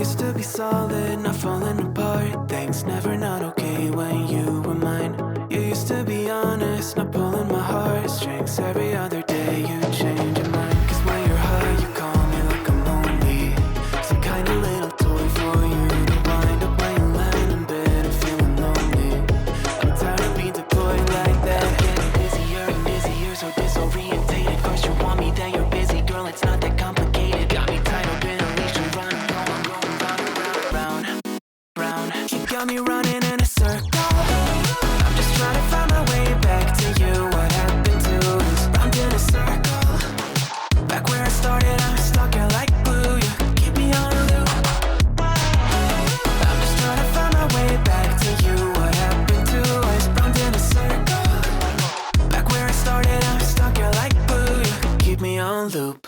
used to be solid, not falling apart. Things never not okay when you were mine. You used to be honest, not pulling my heartstrings. Every other day you change your mind. Cause when you're high you call me like I'm lonely. Some kind of little toy for you to wind up when you land in bed and feeling lonely. I'm tired of being deployed like that. Getting busier and busier, so disorientated. First you want me, then you're busy. Girl, it's not that complicated. Got me tied up in a leash and running, going round and round, round. You got me running in a circle. I'm just trying to find my way back to you. What happened to us? Round in a circle. Back where I started, I'm stuck here like glue. You keep me on a loop. I'm just trying to find my way back to you. What happened to us? Round in a circle. Back where I started, I'm stuck here like glue. You keep me on loop.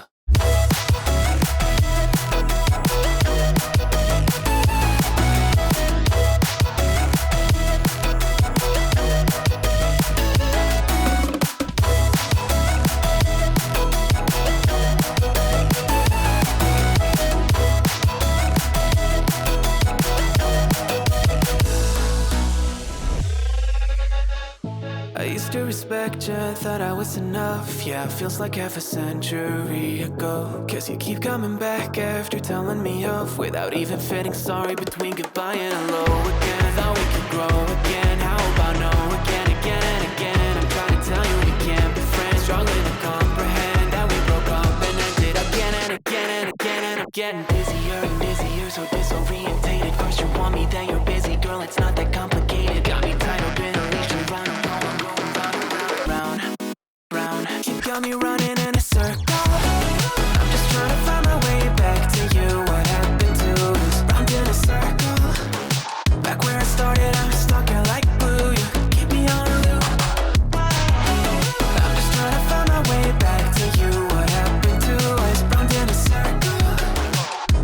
I used to respect you, thought I was enough. Yeah, feels like half a century ago. Cause you keep coming back after telling me off, without even fitting sorry between goodbye and hello again. Thought we could grow again, how about no again, again and again. I'm trying to tell you we can't be friends, struggling to comprehend that we broke up and ended again and again and again. And I'm getting busier and busier, so disorientated. First you want me, then you're busy. Girl, it's not that complicated. Got me tied up in a leash and running. Got me running in a circle. I'm just trying to find my way back to you. What happened to us? Round in a circle. Back where I started, I'm stuck here like glue. You keep me on a loop. I'm just trying to find my way back to you. What happened to us? Round in a circle.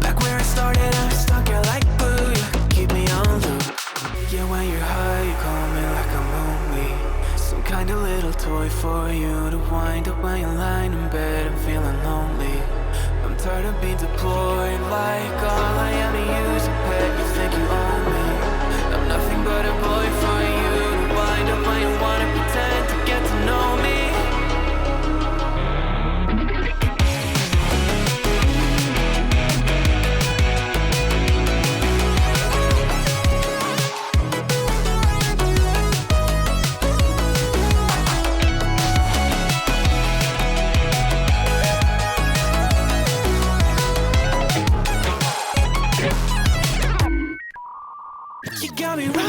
Back where I started, I'm stuck here like glue. You keep me on loop. Yeah, when you're high, you call me like I'm lonely. Some kind of little toy for you to wind up when you're lying in bed and feeling lonely. I'm tired of being deployed like all I am to you is a pet. You think you own me? I'm nothing but a boy for you to wind up when you wanna pretend to get to know me. You got me right.